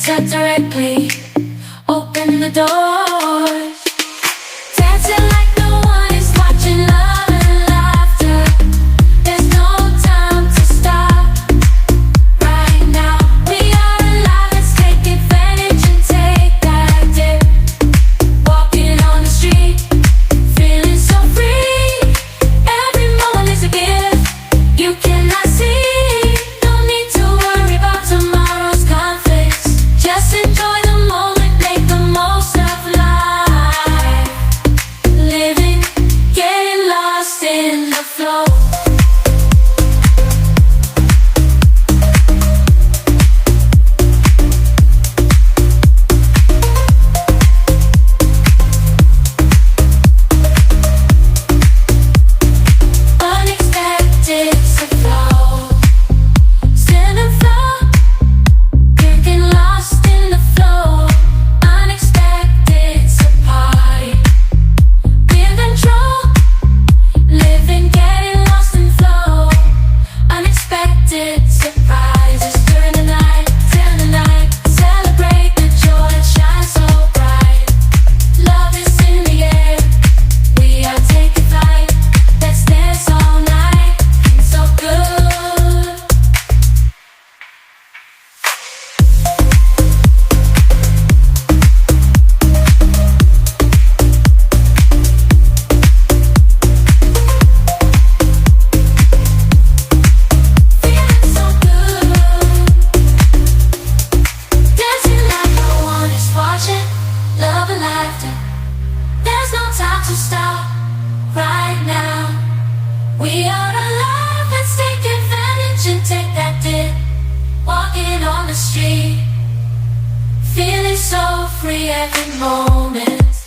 cut directly. Open the door. Dancing like no one is watching, love and laughter. There's no time to stop. Right now, we are alive, let's take advantage and take that dip. Walking on the street, feeling so free. Every moment is a gift you cannot see. No need to worry about tomorrow's conflicts. Just enjoy the moment, make the most of life. Living, getting lost in the flow. Unexpected to flow. Still in flow. Getting lost in the flow. Unexpected to party. Be in control. Living, getting lost in flow. Unexpected surprises during the night. Till the night. Celebrate the joy that shines so bright. Love is in the air. We are taking flight. Let's dance all night. It's so good. Feeling so good. Dancing like no one is watching. Love and laughter. There's no time to stop. Right now, we are alive. Let's take advantage and take that dip. Walking on the street, feeling so free every moment.